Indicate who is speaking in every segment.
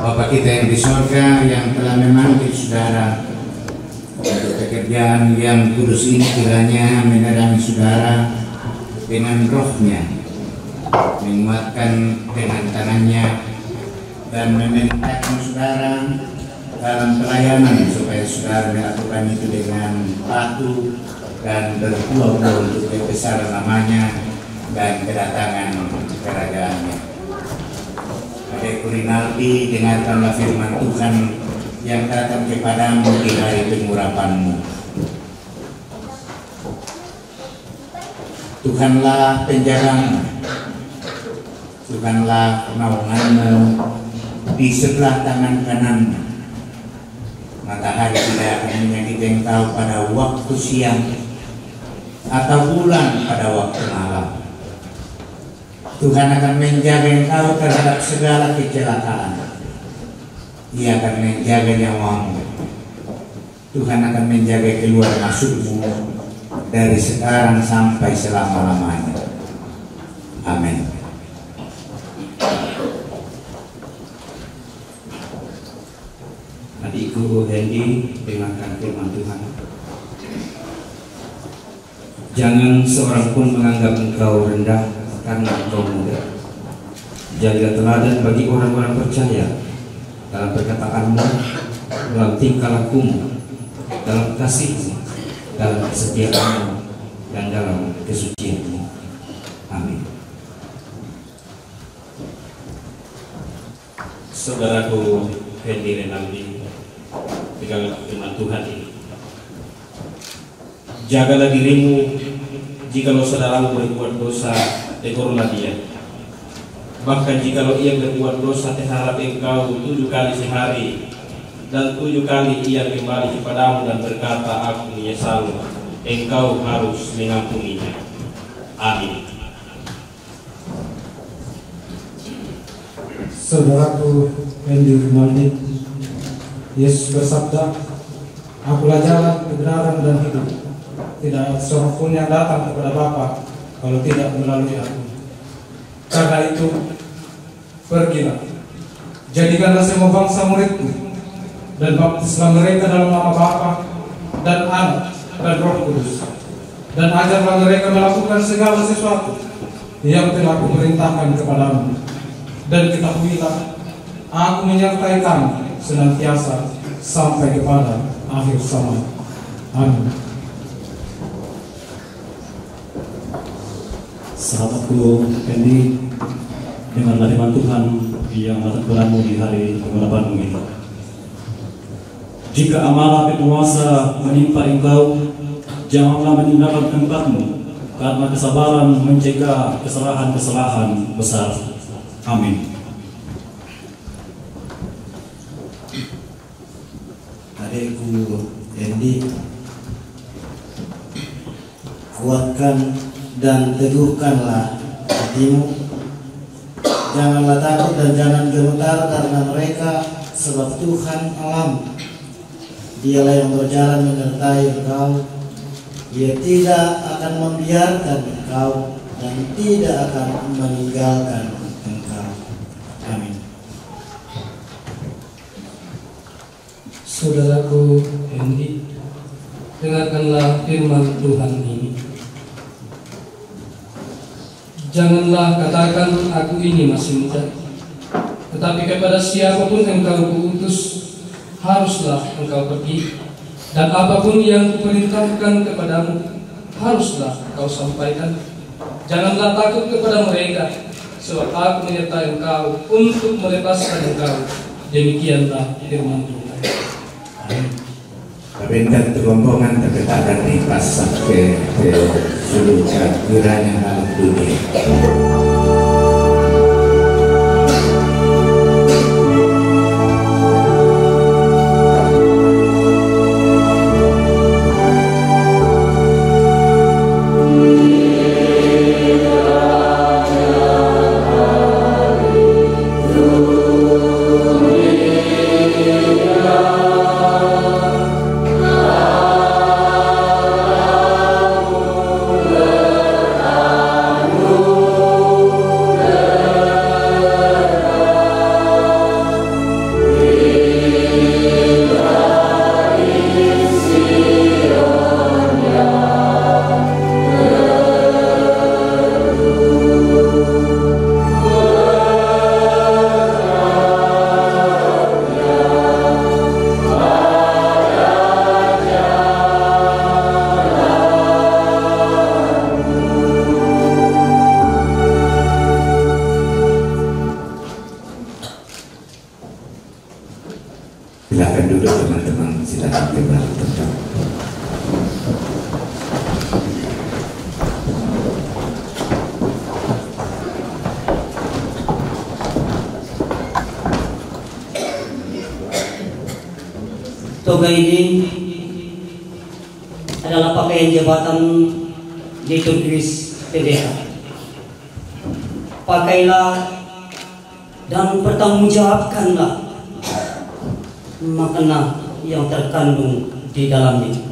Speaker 1: Bapa kita yang di surga, yang telah memanggil saudara untuk pekerjaan yang kudus ini, kiranya menerangi saudara dengan rohnya, menguatkan dengan tangannya, dan memerintahkan saudara dalam pelayanan supaya saudara melakukan itu dengan patuh dan berbuah-buah untuk kebesaran namanya dan kedatangan kerajaannya. Adikku Rinaldi, dengarkanlah firman Tuhan yang datang kepadamu di hari pengurapanmu. Tuhanlah penjagamu, Tuhanlah naunganmu di sebelah tangan kananmu. Matahari tidak akan menyakiti engkau pada waktu siang atau bulan pada waktu malam. Tuhan akan menjaga engkau terhadap segala kecelakaan. Ia akan menjaga nyawamu. Tuhan akan menjaga keluar masukmu dari sekarang sampai selama-lamanya. Amin.
Speaker 2: Adikku Hendy, dengarkan firman Tuhan. Jangan seorang pun menganggap engkau rendah karena engkau muda. Jadilah teladan bagi orang-orang percaya dalam perkataanmu, dalam tingkah lakumu, dalam kasihmu, dalam kesetiaanmu, dan dalam kesucianmu. Amin. Saudaraku Hendy Renaldi, peganglah firman Tuhan ini. Jagalah dirimu, jikalau saudaramu berbuat dosa, tegurlah dia. Bahkan jikalau ia berbuat dosa terhadap engkau 7 kali sehari, dan 7 kali ia kembali kepadamu dan berkata, aku menyesal, engkau harus mengampuninya. Amin.
Speaker 3: Saudaraku Hendy Rinaldi, Yesus bersabda, akulah jalan, kebenaran, dan hidup. Tidak ada seorang pun yang datang kepada Bapa kalau tidak melalui aku. Karena itu, pergilah, jadikanlah semua bangsa muridku, dan baptislah mereka dalam nama Bapa dan Anak dan Roh Kudus, dan ajarlah mereka melakukan segala sesuatu yang telah kuperintahkan kepadamu. Dan ketahuilah, aku menyertai kamu senantiasa sampai kepada akhir zaman. Amin.
Speaker 4: Sahabatku Hendy, dengarlah firman Tuhan yang datang kepadamu di hari pengurapanmu ini. Jika amarah penguasa menimpa engkau, janganlah meninggalkan tempatmu, karena kesabaran mencegah kesalahan-kesalahan besar. Amin.
Speaker 5: Adikku Hendy, kuatkan dan teguhkanlah hatimu. Janganlah takut dan jangan gemetar karena mereka, sebab Tuhan alam, Dialah yang berjalan menyertai engkau. Dia tidak akan membiarkan engkau dan tidak akan meninggalkan engkau. Amin.
Speaker 3: Saudaraku Hendy, dengarkanlah firman Tuhan ini. Janganlah katakan aku ini masih muda, tetapi kepada siapapun engkau kuutus, haruslah engkau pergi, dan apapun yang kuperintahkan kepadamu, haruslah engkau sampaikan. Janganlah takut kepada mereka, sebab aku menyertai engkau untuk melepaskan engkau. Demikianlah firman Tuhan.
Speaker 1: Perintah rombongan terketakan di pasar ke seluruh kiranya dalam dunia.
Speaker 6: Oh
Speaker 1: telah terdakwa.
Speaker 6: Toga ini adalah pakaian jabatan liturgis pendeta. Pakailah dan pertanggungjawabkanlah makna yang terkandung di dalamnya.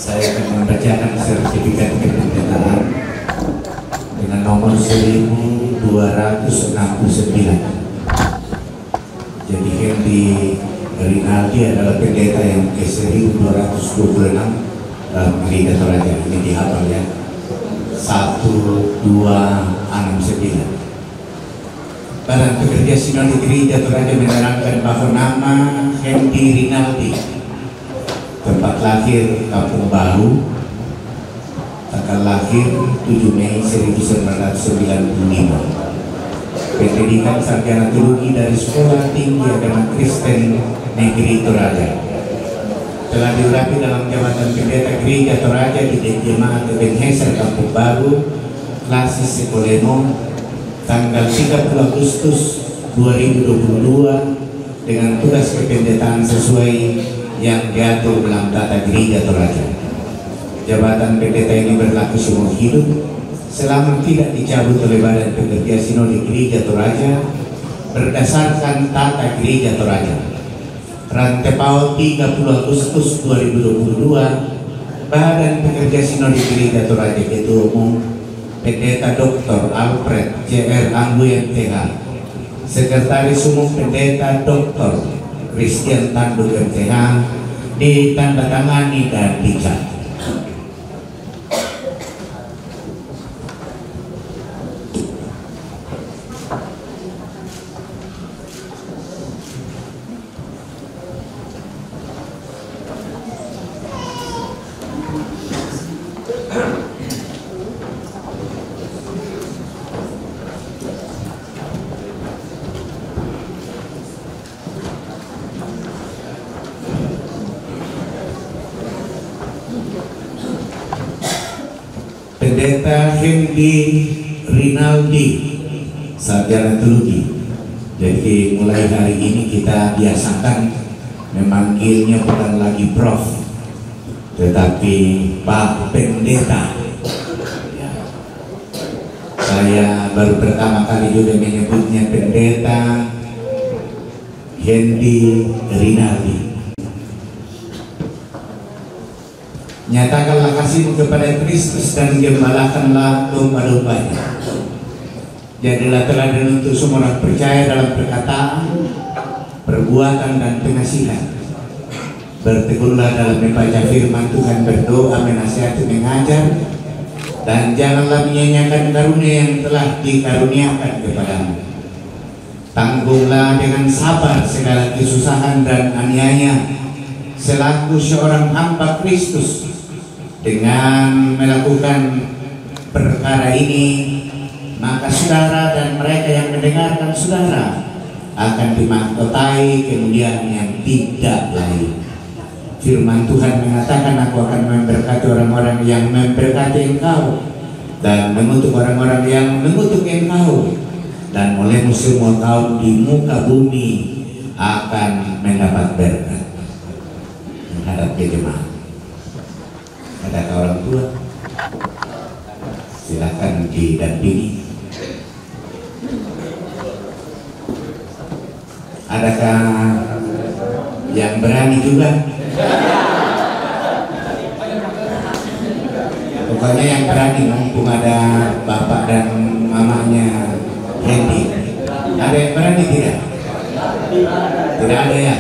Speaker 1: Saya akan membacakan sertifikat kependetaan dengan nomor 1269. Jadi Hendy Rinaldi adalah pendeta yang ke 1226 dalam Gereja Toraja. Ini dihafal ya, 1269. Badan Pekerja Sinode Gereja Toraja menerangkan bahwa nama Hendy Rinaldi, tempat lahir Kampung Baru, tanggal lahir 7 Mei 1995, pendidikan sarjana teologi dari Sekolah Tinggi Agama Kristen Negeri Toraja, telah diurapi dalam jabatan pendeta Gereja Toraja di Jemaat Ebenezer Kampung Baru, Klasis Sekolemo, tanggal 30 Agustus 2022 dengan tugas kependetaan sesuai yang diatur dalam tata Gereja Toraja. Jabatan pendeta ini berlaku seumur hidup selama tidak dicabut oleh Badan Pekerja Sinode Gereja Toraja berdasarkan tata Gereja Toraja. Rantepau 30 Agustus 2022, Badan Pekerja Sinode Gereja Toraja Ketua Umum Pendeta Dr. Alfred J.R. Angguyen TH, Sekretaris Umum Pendeta Dr. Christian Tanduk MTH, ditandatangani dan dicatat. Pendeta Hendy Rinaldi sarjana teologi. Jadi mulai hari ini kita biasakan memanggilnya bukan lagi Prof, tetapi Pak Pendeta. Ya. Saya baru pertama kali juga menyebutnya Pendeta Hendy Rinaldi. Nyatakanlah kasihmu kepada Kristus dan gembalakanlah domba-dombanya. Jadilah teladan untuk semua orang percaya dalam perkataan, perbuatan dan pengasihan. Bertekunlah dalam membaca firman Tuhan, berdoa, menasihati, mengajar, dan janganlah menyanyiakan karunia yang telah dikaruniakan kepadamu. Tanggunglah dengan sabar segala kesusahan dan aniaya selaku seorang hamba Kristus. Dengan melakukan perkara ini, maka saudara dan mereka yang mendengarkan saudara akan dimahkotai kemuliaan yang tidak lain. Firman Tuhan mengatakan, aku akan memberkati orang-orang yang memberkati engkau dan mengutuk orang-orang yang mengutuk engkau, dan olehmu semua kaum di muka bumi akan mendapat berkat. Menghadap ke jemaat. Adakah orang tua? Silakan didampingi. Adakah yang berani juga? Pokoknya yang berani, mumpung ada bapak dan mamanya Hendy. Ada yang berani tidak? Tidak ada ya?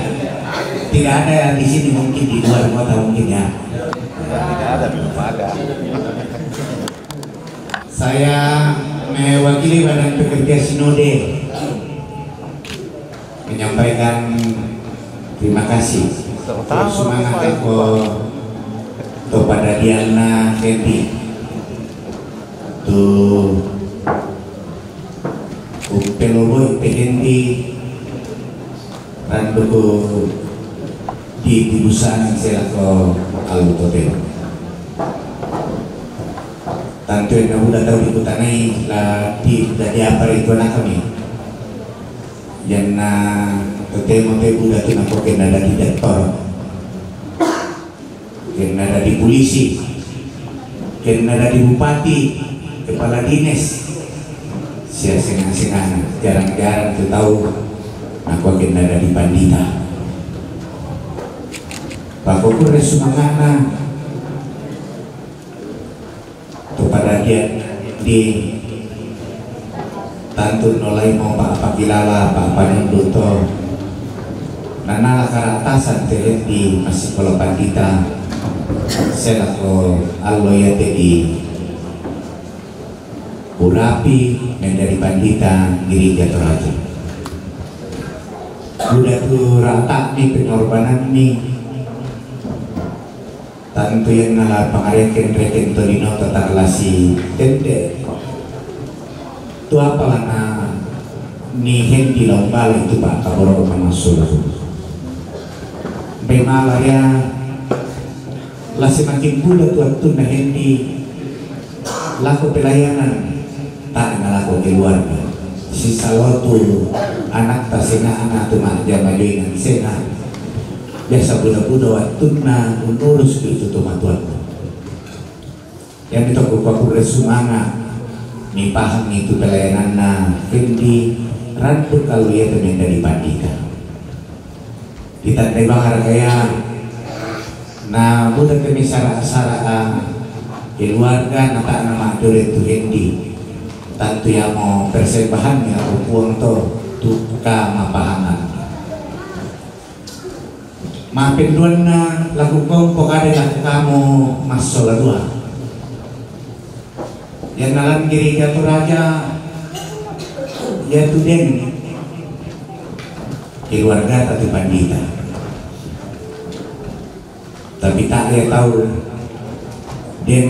Speaker 1: Tidak ada yang di sini, mungkin di luar kota mungkin ya. Tidak ada, belum ada. Saya mewakili Badan Pekerja Sinode menyampaikan terima kasih semangat kepada Diana Hendy tu peloboy Hendy randuku di tibusan selaku alutode. Tanto yang udah tahu ikutanai lah di dari apa itu anak kami. Yang na ketemu udah tuh nak kena ada di direktor, kena ada di polisi, kena ada di bupati, kepala dinas. Sia senang-senang, jarang-jarang tuh tahu aku kena ada di pandita. Bapak pun resumangana kepada dia di tantu nolai mau pak kilala pak panenduto nana karatasan teh di masih kalau pandita saya ko alloya di urapi menjadi pandita gereja Toraja. Udah tuh rata nih pengorbanan nih. Tantu yang nala pangareken Torino tentang relasi tende itu apalah na ni Hendy lombal itu pak kaboro masuk bemalah ya lah semakin muda tuan na Hendy laku pelayanan tak ngalaku keluarga si salotu anak tasena anak tu maja majuin sena biasa budak-budak waktu na urus itu tuh matuan yang itu aku resumana ni paham itu pelayanan na Hendy rantu kalau ia temen dari pandita ditandai bangar kaya na budak kami sara keluarga nata nama dore tu Hendy tantu yang mau persembahan ya puang to tuka mapahangan Mapenduan na lagu kong pokade lagu kamu masola dua. Yang nalan kiri jatuh raja, yaitu den keluarga tadi pandita. Tapi tak dia tahu den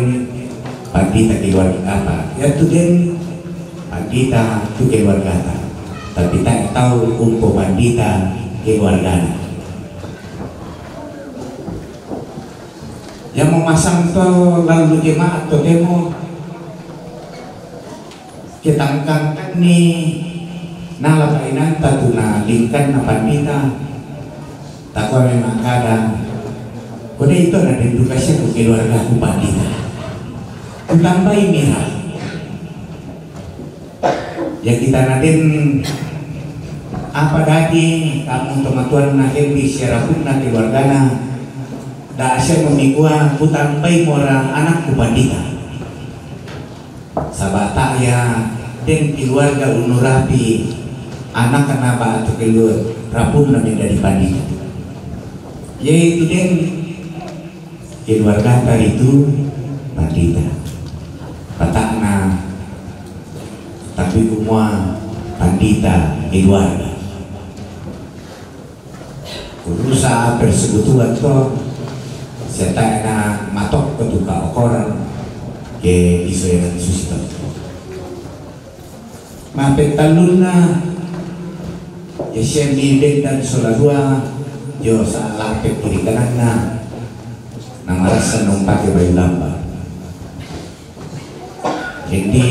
Speaker 1: pandita keluarga apa. Yaitu den pandita itu keluarga apa. Tapi tak tahu umpo pandita keluarga. Yang memasang to lalu jemaat to demo kitangkang ni nalapainan tatuna lingkan na pandita takwa memang kadang kode itu ada edukasi ke keluarga ku pandita tambahin mirah ya kita naden apa dadi kamu teman-teman naden di syarafun na keluargana da asya memikua kutampai mora anak ku pandita sabata ya den keluarga unurapi anak kenapa atau keluar rapun namin dari pandita yaitu den keluarga itu pandita patakna tapi semua pandita keluarga urusan persekutuan to serta na matok ketuka okoran ke isu yang susito. Mapet talun na ya siya bibig dan soladua yo sa lapit kiri kanan na namarasan nung pake bayu lamba. Jadi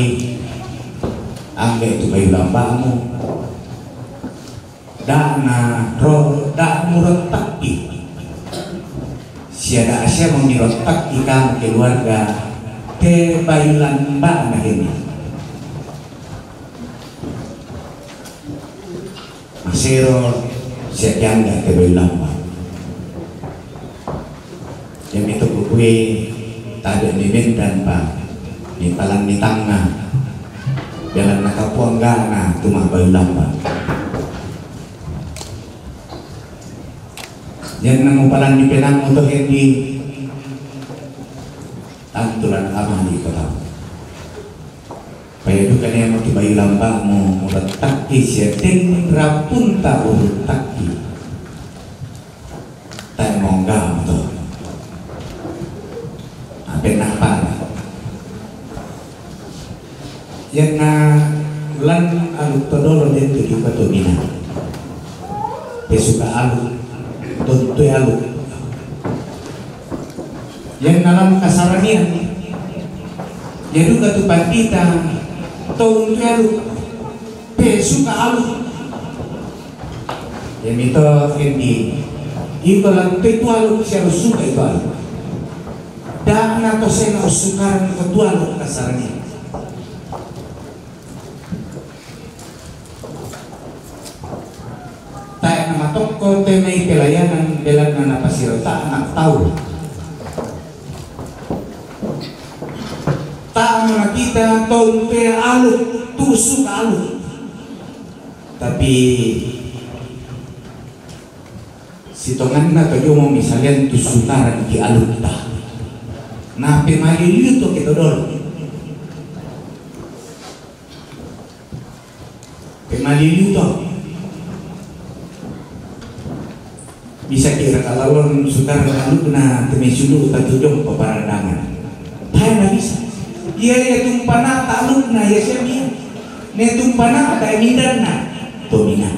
Speaker 1: angga itu bayu lamba mo da na ro da muretak siada asya memirotak ikam keluarga ke bayu lamba na ini masero siya jangga ke bayu lamba yang itu bukui tada nimendan pa ni palang ni tangna jalan nakapuangga na tumah bayu lamba yang nangupalan di penang untuk hindi tantulan amah di kota kaya itu kanya mo tibayu lamba mo murataki siya ten rapun ta urutaki tayo mongga mo to apen para yang na lan aluk todolo dito di patumina pesuka aluk tentu aluk yang dalam kasaranian jadi katu pandita tentu aluk pesuka aluk yang itu ini itu lang itu aluk siya suka itu aluk dan atau saya sukaran ketua aluk kasaranian toko temai pelayanan belan na napasirota anak tahu tak nakita tonte aluk tusuk aluk tapi sitongan na to mo misalnya tusukaran di aluk ta na pemaliliu to kita dolo pemaliliu to bisa kira kalau sukar lalu kena temesulu tatujong paparandangan tayo na bisa iya ya tumpana taluk na ya siya ne tumpana tayo mindan na domina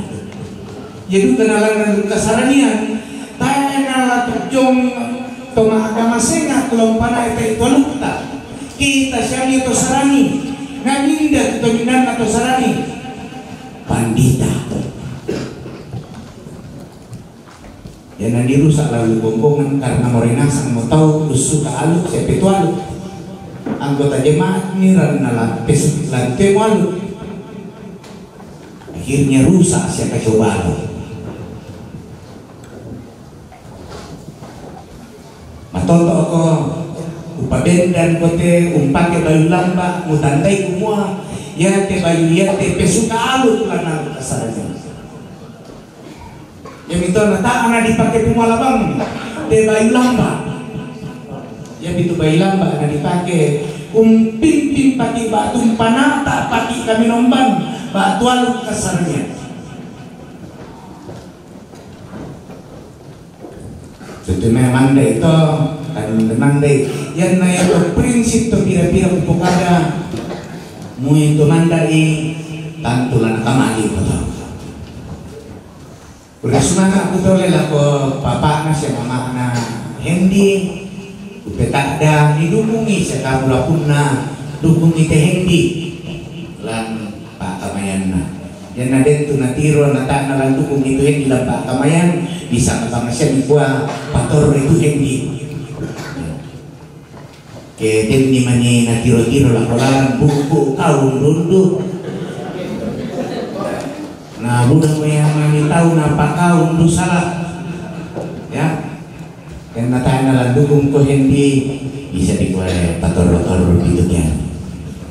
Speaker 1: jadi kenalan kasaranian tayo na latujong tumahagama senga kelompana ito alukta kita siya nito sarani na mindan dominan na to sarani pandita yan ang dirusak lalu bombongan karena morinasang mo tau suka aluk siya petu aluk anggota jemaat niran na pesuk lante mo aluk akhirnya rusak siya kacoba aluk matoto ako upabendan ko te umpake bayu lamba mutandai kumua ya te bayu ya te pesuka aluk lang aluk kasaranya Yang itu nata ana dipakai pumalabang de bayu lamba. Yang itu bayu lamba ana dipakai pimpin pakai batu panata pakai kami nomban batu aluk kasarnya. Itu memang deh itu kan memang deh yang naik itu prinsip tu pira-pira pokoknya mu itu mandai tantulan kamali betul. Uresna aku tahu lah ko papa na si mama na hindi upetak dah didukung sa kabula punna dukung ite hindi lan pak kamayan na yan na din tu natiro na ta na lang dukung ito hindi lang pak kamayan bisa ka masya di kuwa pator itu hindi ke din ni mani natiro-tiro lang kolan buku kaun dulu nah budak mo yang mani tahu napa kaun dulu salah ya yang nataan na lang dukung ko hindi bisa di kuwa pator-pator gitu yan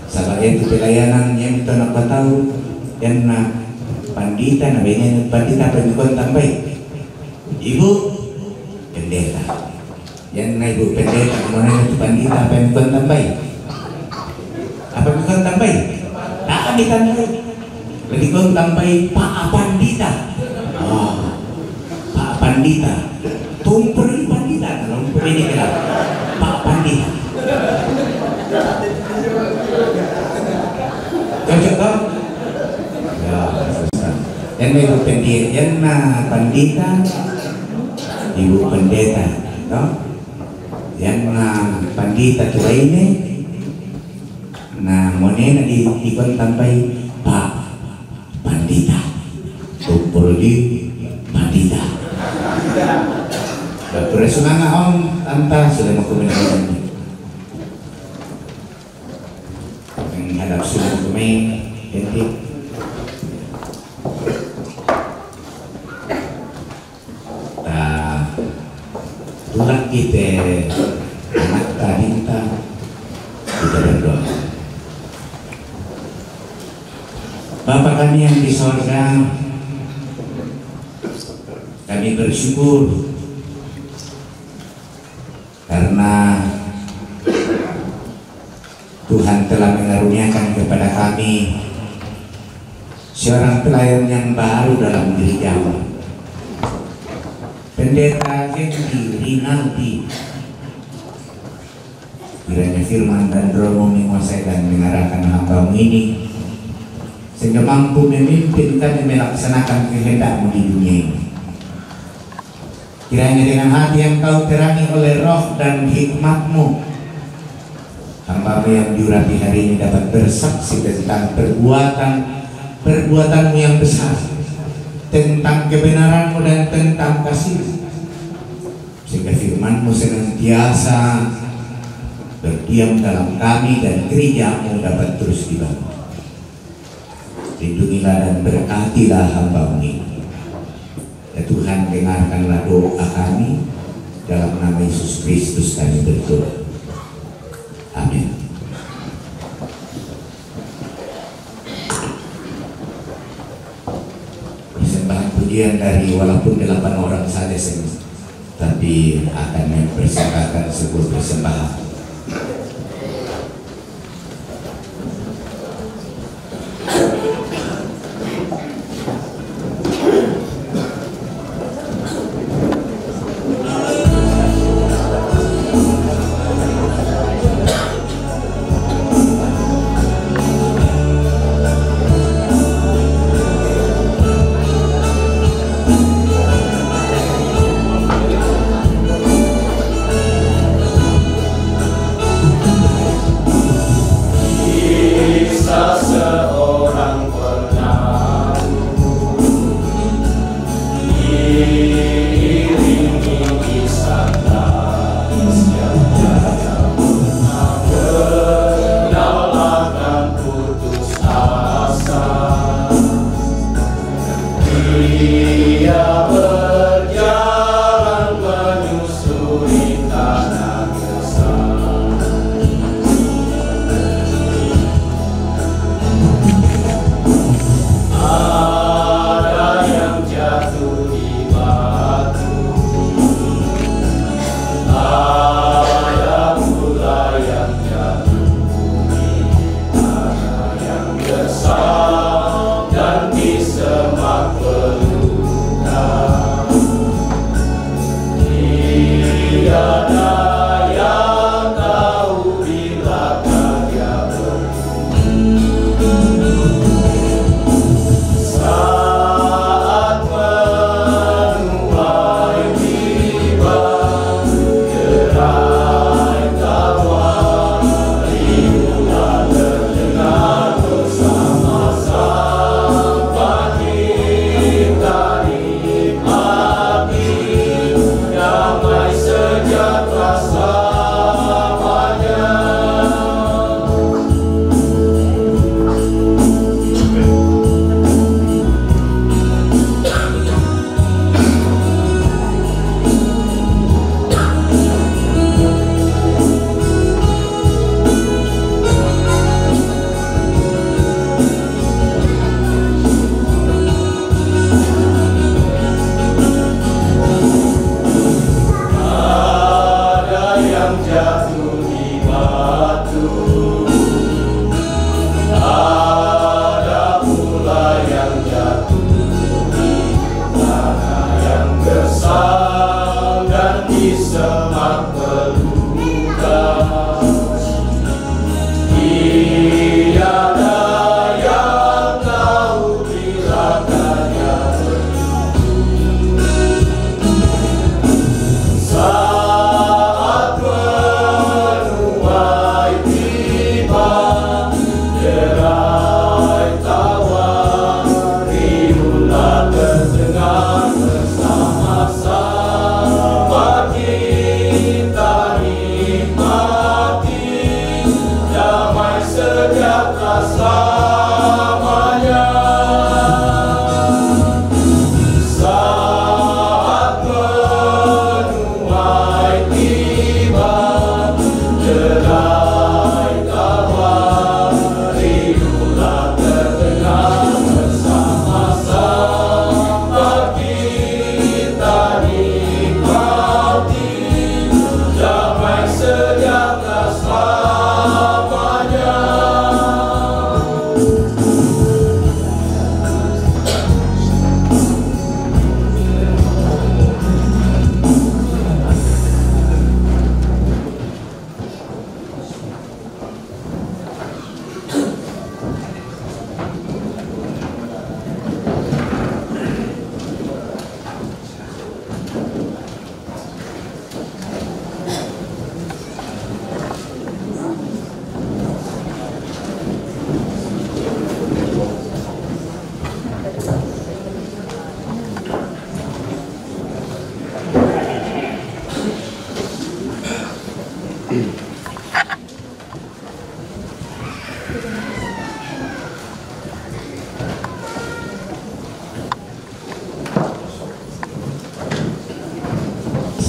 Speaker 1: sa itu pelayanan yang ito napataw yan na pandita na banyan pandita pagkakon tambay ibu pendeta yan na ibu pendeta kemana itu pandita pagkakon tambay apa pagkakon tambay tak kami tambay pagkakon tambay pak pandita pak pandita tumpul pandita kalau ini kira pak pandita cocok toh ya yan ibu pendeta yan na pandita ibu pendeta toh yan na pandita tua ini na monena di tampay pak pandita tumpul di pandita Beres na om tanta sudah mau kebenaran menghadap sudah kami jadi Tuhan kita anak kita berdoa. Bapa kami yang di sorga, kami bersyukur karena Tuhan telah mengaruniakan kepada kami seorang pelayan yang baru dalam gereja. Pendeta Hendy Rinaldi, kiranya firman dan roh menguasai dan mengarahkan hamba-Mu ini sehingga mampu memimpin kami melaksanakan kehendak-Mu di dunia ini. Kiranya dengan hati yang Kau terangi oleh roh dan hikmat-Mu, hamba-Mu yang diurapi hari ini dapat bersaksi tentang perbuatan-Mu yang besar, tentang kebenaran-Mu dan tentang kasih-Mu, sehingga firman-Mu senantiasa berdiam dalam kami dan gereja-Mu dapat terus dibangun. Lindungilah dan berkatilah hamba-Mu ini. Ya Tuhan, dengarkanlah doa kami, dalam nama Yesus Kristus kami berdoa. Amin. Persembahan pujian dari walaupun 8 orang saja, tapi akan mempersembahkan sebuah persembahan.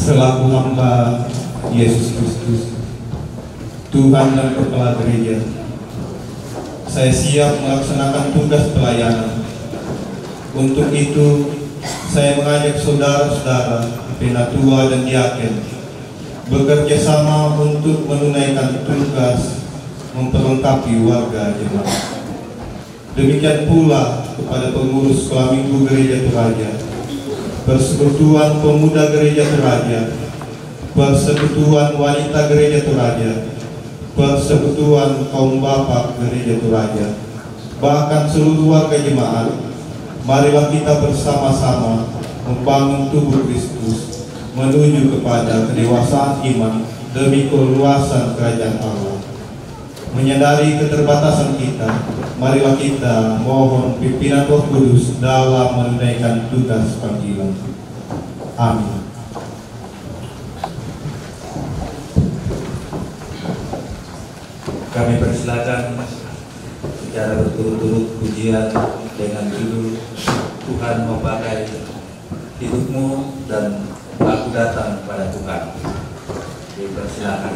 Speaker 7: selaku hamba Yesus Kristus, Tuhan dan Kepala Gereja, saya siap melaksanakan tugas pelayanan. Untuk itu, saya mengajak saudara-saudara, penatua dan diaken bekerja sama untuk menunaikan tugas memperlengkapi warga jemaat. Demikian pula kepada pengurus Sekolah Minggu Gereja Toraja, Persekutuan Pemuda Gereja Toraja, Persekutuan Wanita Gereja Toraja, Persekutuan Kaum Bapak Gereja Toraja, bahkan seluruh warga jemaat. Marilah kita bersama-sama membangun tubuh Kristus menuju kepada kedewasaan iman demi keluasan kerajaan Allah. Menyadari keterbatasan kita, marilah kita mohon pimpinan Roh Kudus dalam menunaikan tugas panggilan. Amin.
Speaker 8: Kami persilakan secara berturut-turut pujian dengan judul Tuhan memakai hidupmu dan aku datang pada Tuhan. Dipersilakan.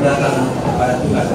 Speaker 8: datang kepada Tuhan.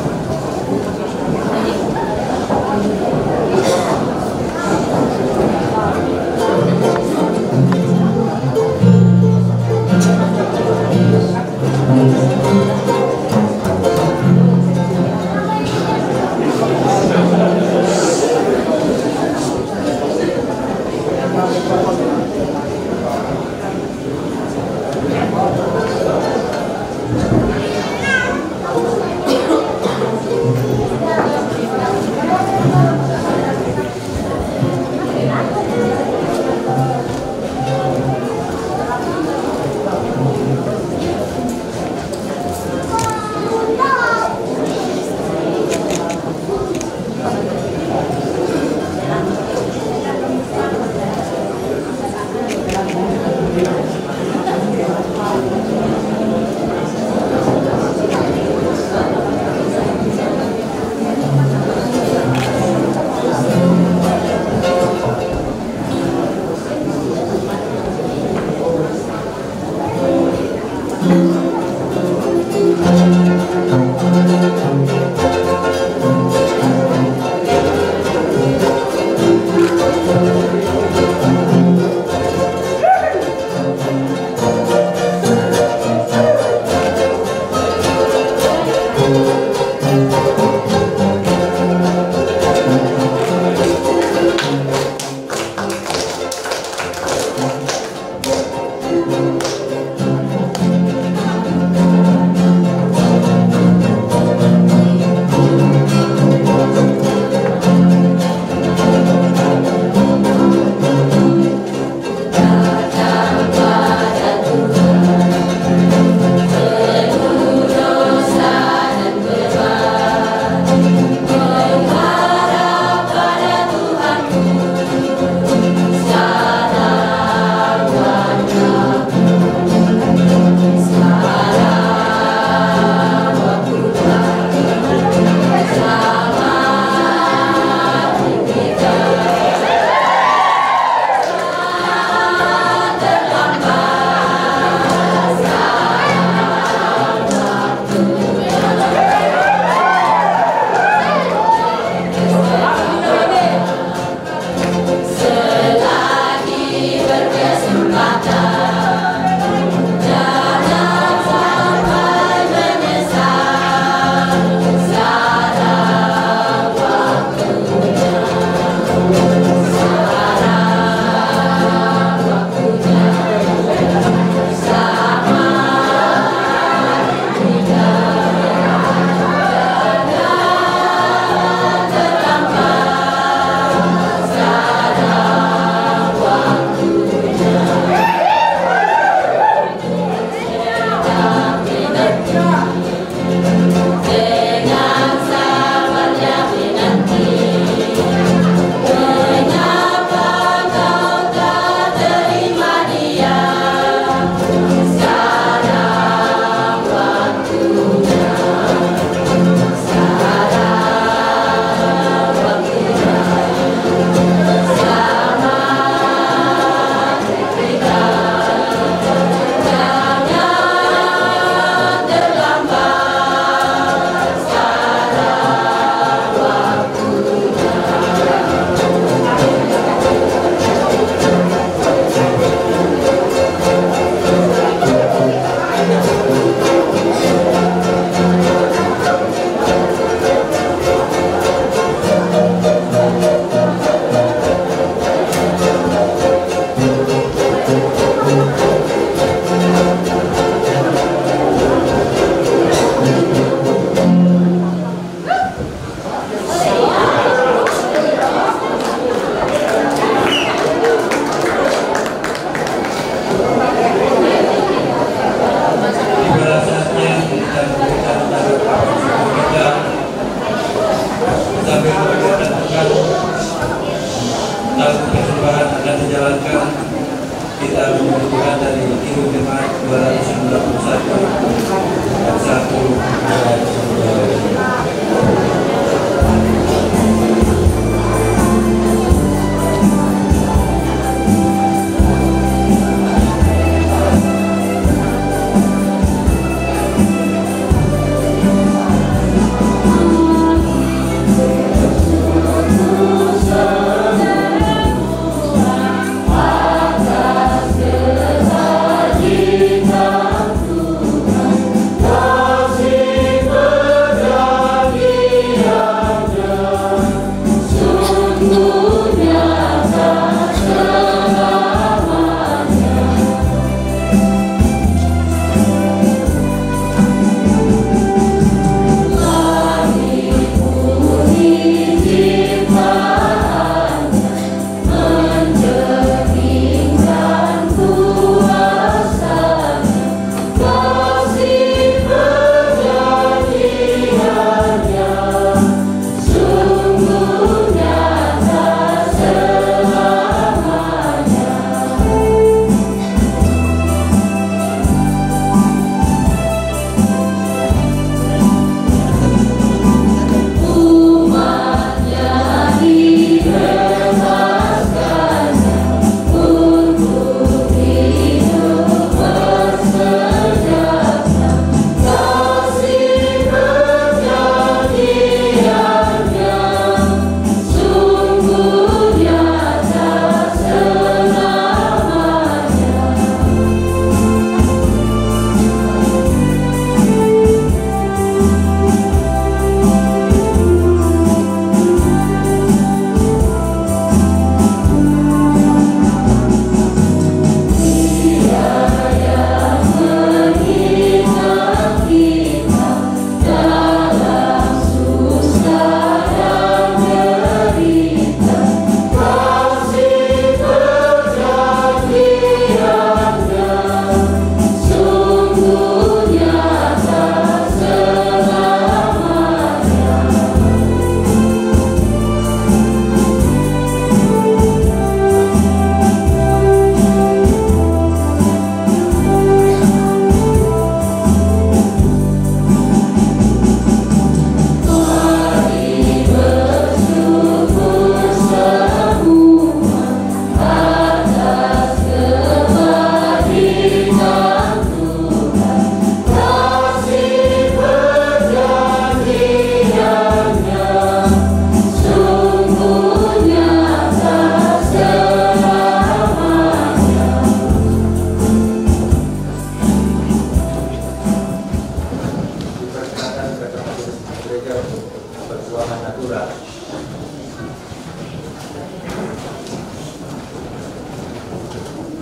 Speaker 8: surat.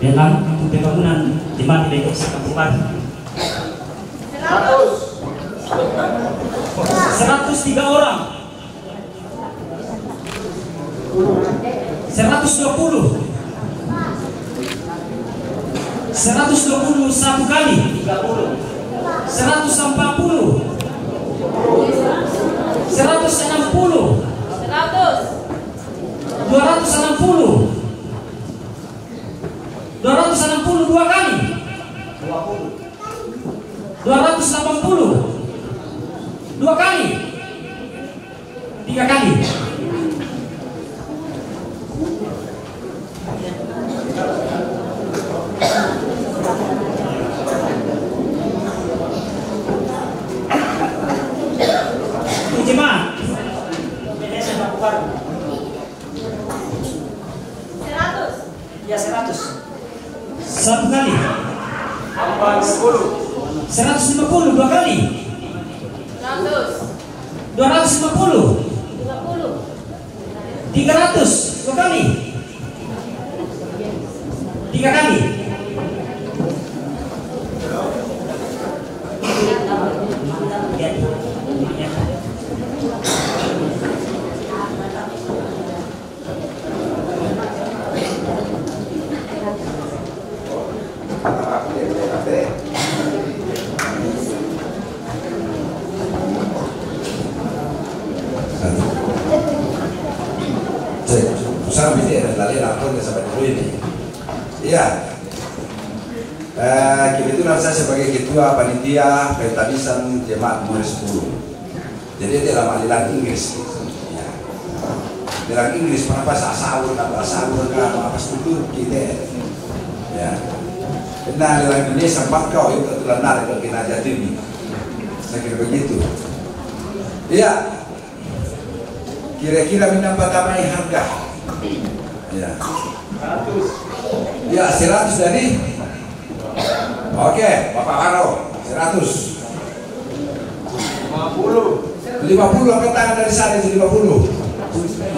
Speaker 4: Dengan pembangunan jemaat Gereja Kabupaten 103 orang, 120 satu kali, 140 160 260 dua kali, 280 dua kali, 3 kali. Jemaat PDS Baru 100 ya 100 satu kali, 150 dua kali, 250 300 dua kali, 3 kali.
Speaker 9: Usah bisa lari lapor ke sampai dulu ini. Iya. Kebetulan saya sebagai ketua panitia pentabisan jemaat Murid 10. Jadi dia dalam aliran Inggris. Ya. Aliran Inggris kenapa sahur apa setuju kita. Ya. Karena aliran Indonesia sempat kau itu terlalu kalau kita jadi ini. Saya kira begitu. Iya. Kira-kira menambah tambahin harga. Ya. 100. Ya, 100 dari. Oke, Bapak Haro, 100. 50 angkat tangan dari sana 50.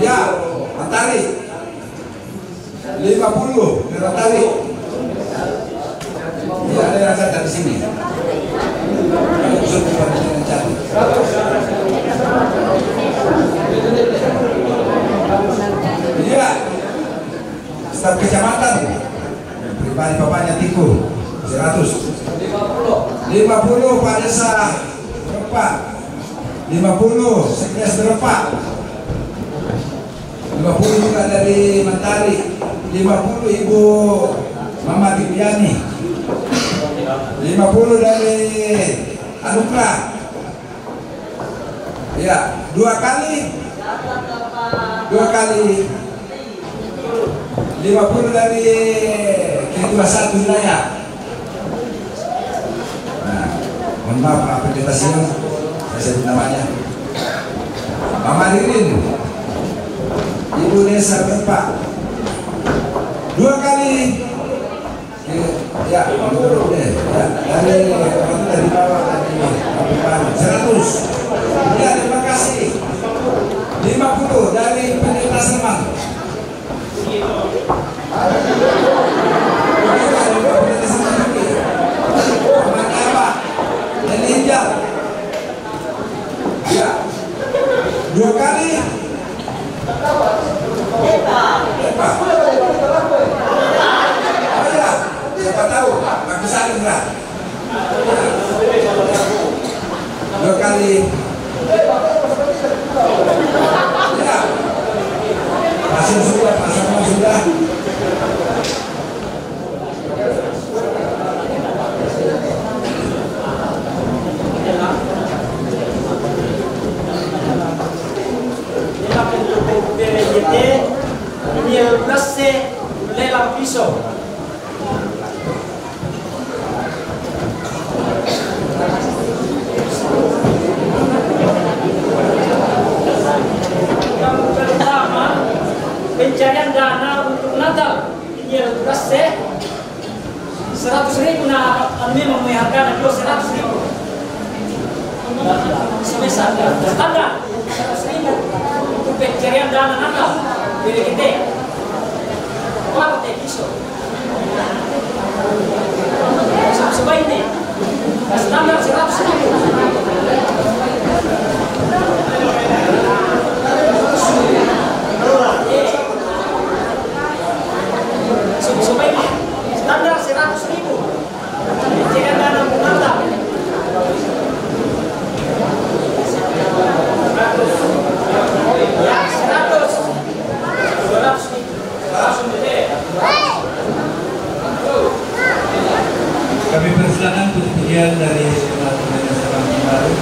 Speaker 9: Ya, Antari. 50, Antari. Ya, ada yang dari sini. Iya, staf kecamatan pribadi bapaknya Tiku 150 Pak Desa Berempat 50 Sekdes Berempat 50 juga dari Mentari 50 Ibu Mama Tibiani 50 dari Anukra. Ya, 2 kali 50 dari ketua 1 wilayah. Nah, mohon maaf akreditasinya saya sebut namanya Mama Ririn Ibu Desa Berempat 2 kali. Ya, dari bawah tadi 100. Ya, terima kasih. 50 dari Pendeta Seman. Ya, 2 kali. Oh ya, siapa tahu? Aku saling berat. 2 kali. Ya, hasil sudah, pasangan sudah.
Speaker 10: Ini berase lelang pisau. Yang pertama, pencarian dana untuk Natal. Ini berase 100.000. Nah, kami membayarkan 100.000. Sebesar standar 100.000. pencarian dana Natal BPKT. Apa episode? Sebaiknya standar 100.000. Sebaiknya standar 100.000. Pencarian dana Natal. Ya 100. 200.
Speaker 8: Kami persilakan untuk pujian dari Jemaat Gereja Serambi Baru.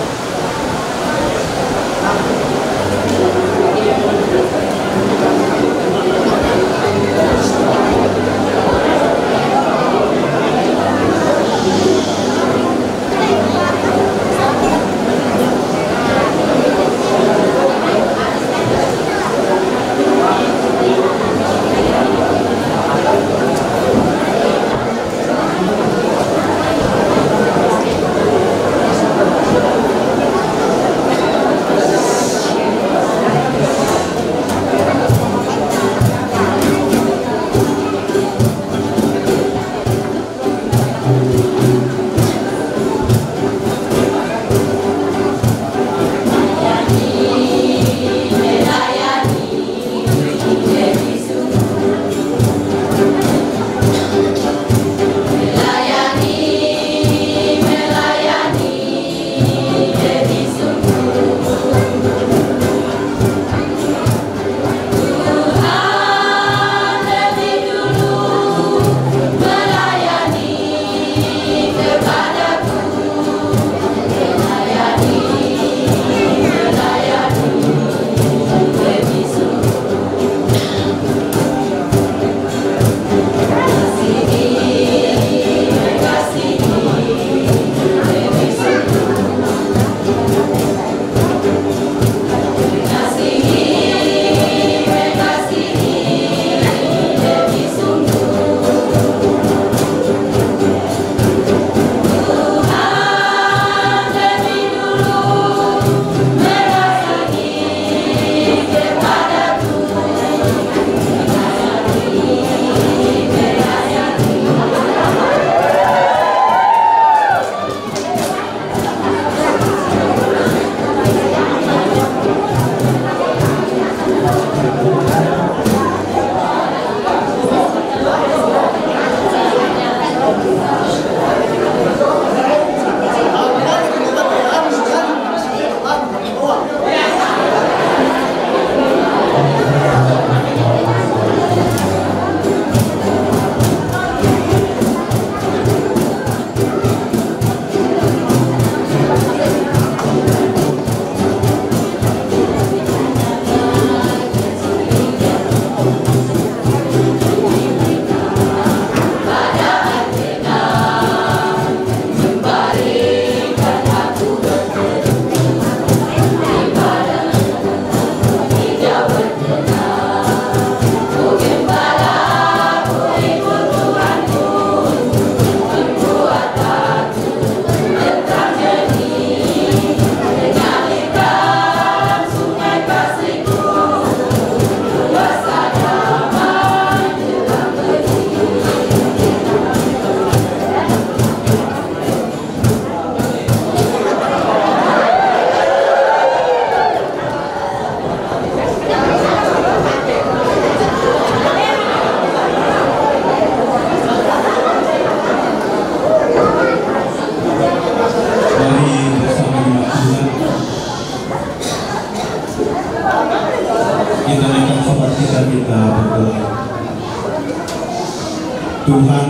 Speaker 7: Tuhan,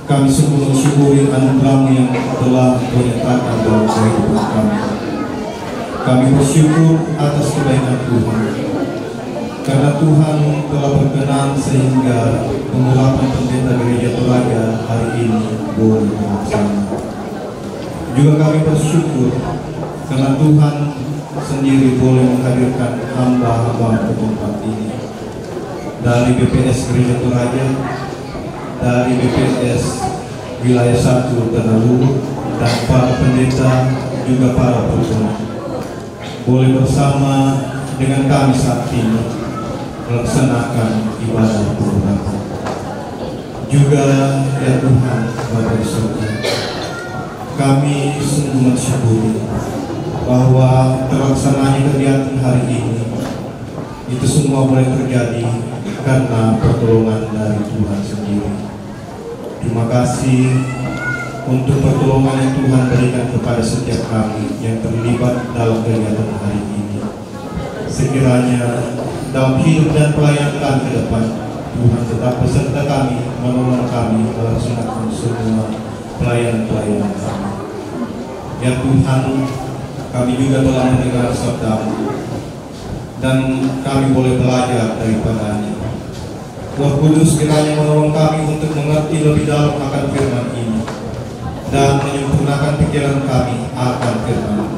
Speaker 7: kami sungguh mensyukuri anugerah-Mu yang telah menyertakan dalam kehidupan kami. Kami bersyukur atas kebaikan Tuhan, karena Tuhan telah berkenan sehingga pengurapan pendeta Gereja Toraja hari ini boleh terlaksana. Juga kami bersyukur karena Tuhan sendiri boleh menghadirkan hamba-hamba ke tempat ini, dari BPS Gereja Toraja, dari BPS Wilayah 1 Tanah Luhur, dan para pendeta juga para pemulung boleh bersama dengan kami saat ini melaksanakan ibadah berbakti. Juga ya Tuhan Bapa di surga, kami sungguh mensyukuri bahwa terlaksananya kegiatan hari ini itu semua boleh terjadi karena pertolongan dari Tuhan sendiri. Terima kasih untuk pertolongan yang Tuhan berikan kepada setiap kami yang terlibat dalam kegiatan hari ini. Sekiranya dalam hidup dan pelayanan kami ke depan, Tuhan tetap beserta kami, menolong kami melaksanakan semua pelayanan-pelayanan kami. Ya Tuhan, kami juga telah mendengar sabda-Mu dan kami boleh belajar daripadanya. Roh Kudus kiranya menolong kami untuk mengerti lebih dalam akan firman ini dan menyempurnakan pikiran kami akan firman.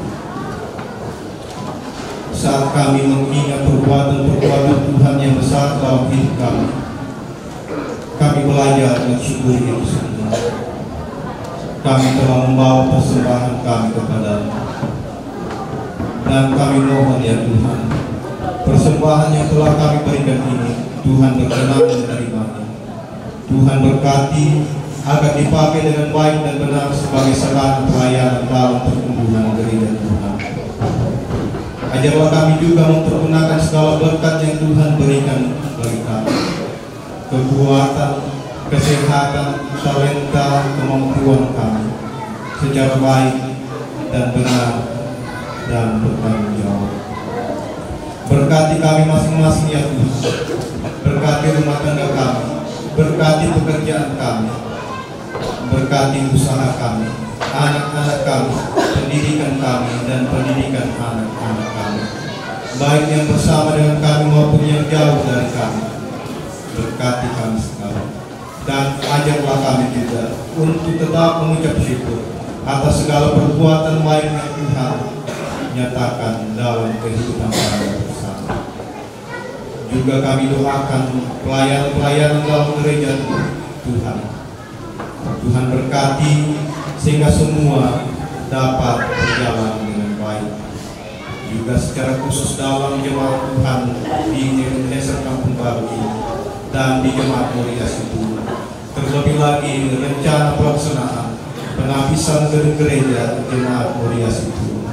Speaker 7: Saat kami mengingat perbuatan-perbuatan Tuhan yang besar dalam hidup kami belajar mensyukuri itu semua. Kami telah membawa persembahan kami kepada-Mu, dan kami mohon ya Tuhan, persembahan yang telah kami berikan ini Tuhan berkenan menerimanya. Tuhan berkati agar dipakai dengan baik dan benar sebagai sarana pelayanan dalam pertumbuhan gereja Tuhan. Ajarlah kami juga mempergunakan segala berkat yang Tuhan berikan bagi kami, kekuatan, kesehatan, talenta, kemampuan kami secara baik dan benar dan bertanggung jawab. Berkati kami masing-masing ya Tuhan, berkati rumah tangga kami, berkati pekerjaan kami, berkati usaha kami, anak-anak kami, pendidikan kami, dan pendidikan anak-anak kami, baik yang bersama dengan kami maupun yang jauh dari kami. Berkati kami sekali, dan ajarlah kami juga untuk tetap mengucap syukur atas segala perbuatan baik yang Tuhan nyatakan dalam kehidupan kami bersama. Juga kami doakan pelayan-pelayan dalam gereja Tuhan. Tuhan berkati sehingga semua dapat berjalan dengan baik. Juga secara khusus dalam jemaat Tuhan di Indonesia Kampung Baru ini dan di jemaat Muria Situ. Terlebih lagi rencana pelaksanaan penghabisan gedung gereja jemaat Muria Situ.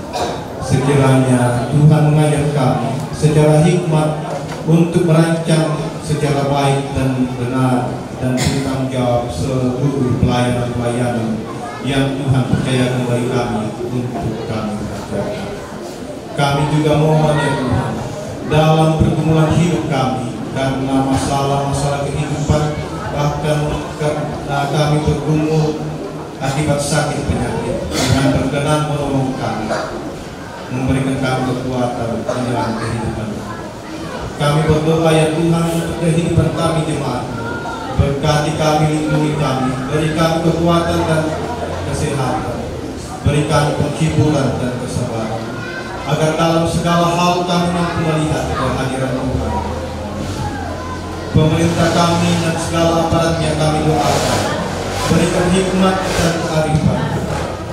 Speaker 7: Sekiranya Tuhan mengajar kami secara hikmat untuk merancang secara baik dan benar dan bertanggung jawab seluruh pelayanan-pelayanan yang Tuhan percayakan bagi kami untuk kami kerjakan. Kami juga mohon ya Tuhan, dalam pergumulan hidup kami karena masalah-masalah kehidupan, bahkan karena kami bergumul akibat sakit penyakit, Tuhan berkenan menolong kami, memberikan kami kekuatan dalam kehidupan. Kami berdoa ya Tuhan untuk kehidupan kami jemaat. Berkati kami, lindungi kami, beri kami kekuatan dan kesehatan, beri kami penghiburan dan kesabaran, agar dalam segala hal kami mampu melihat kehadiran Tuhan. Pemerintah kami dan segala aparatnya kami doakan, berikan hikmat dan kearifan,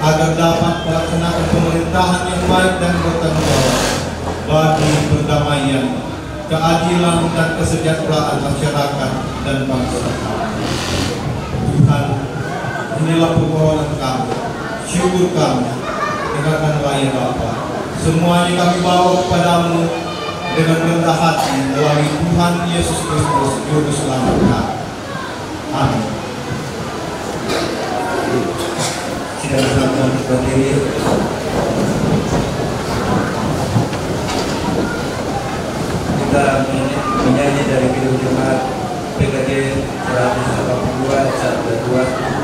Speaker 7: agar dapat melaksanakan pemerintahan yang baik dan bertanggung jawab bagi perdamaian, keadilan dan kesejahteraan masyarakat dan bangsa. Tuhan, inilah permohonan kami, syukur kami, dengarkanlah ya Bapa. Semuanya kami bawa kepadamu dengan rendah hati melalui Tuhan Yesus Kristus Juru Selamat kami. Amin.
Speaker 8: Silakan berdiri. Kita menyanyi dari video jemaat PKJ 182 122.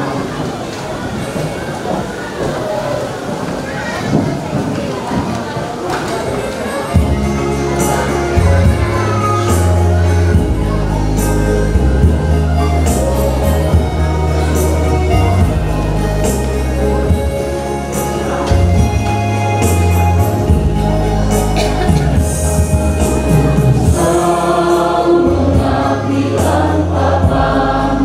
Speaker 11: Papa,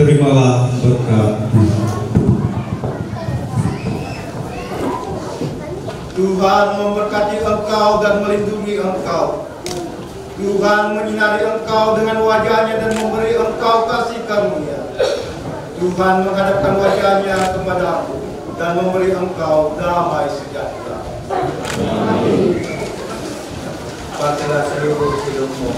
Speaker 7: Terimalah berkat Tuhan.
Speaker 11: Tuhan memberkati engkau dan melindungi engkau. Tuhan menyinari engkau dengan wajahnya dan memberi engkau kasih karunia. Tuhan menghadapkan wajahnya kepadamu dan memberi engkau damai sejahtera. Pakailah seluruh hidupmu.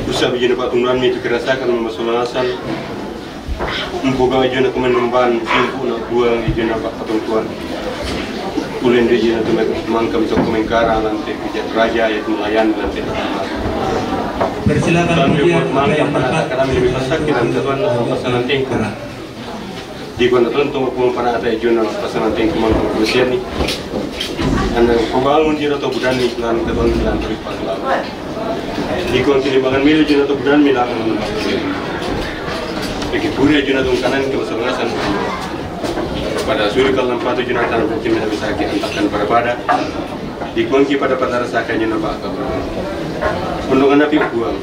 Speaker 12: Usaha bijina patungan itu kerasakan masulasan membuka ijana kemenemban simpu nak buang ijana patungan kulen ijana tu mangkam itu kemengkara nanti bijak raja itu melayan nanti
Speaker 8: Persilakan
Speaker 12: buat mangkam pada kami lebih pasak kita tuan pasangan tingku di mana tuan tunggu pada ada ijana pasangan tingku mangkam berusia ni anda kubangun jira atau budan ni tuan tuan tuan terlibat di konti bagan milu juna tu budan milah kan bagi pura juna tu kanan ke masalasan pada suri kalau nampak tu juna tanah bukti mina bisa kita antarkan pada di konti pada rasakan juna bakal undangan api buang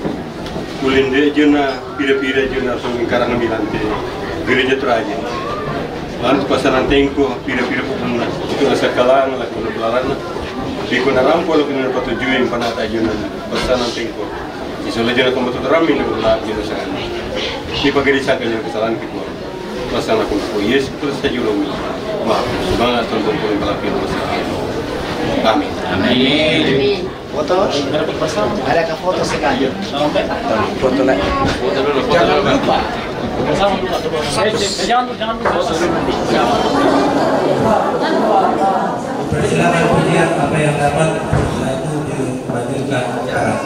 Speaker 12: kulinde juna pira-pira juna sungguh karang milante gereja teraja lalu pasaran tengko pira-pira pun itu rasa kalang lagi pelaran Biko na rampo lo kina patu juing panata juna pasanan tengko. Isola jana kombo tu rami na bula jana sa. Di pagari sa kanya kesalahan kita. Pasana ko po yes terus sa julo mi. Ma subhana tonton ko balaki mo sa. Amin. Amin.
Speaker 13: Foto? Ada ka foto sekali. Foto lagi. Foto dulu. Jangan lupa. Bersama lupa. Jangan lupa.
Speaker 8: Persilakan pujian apa yang dapat setelah itu dilanjutkan acara.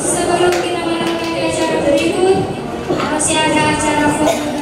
Speaker 14: Sebelum kita menangani acara berikut, masih ada acara foto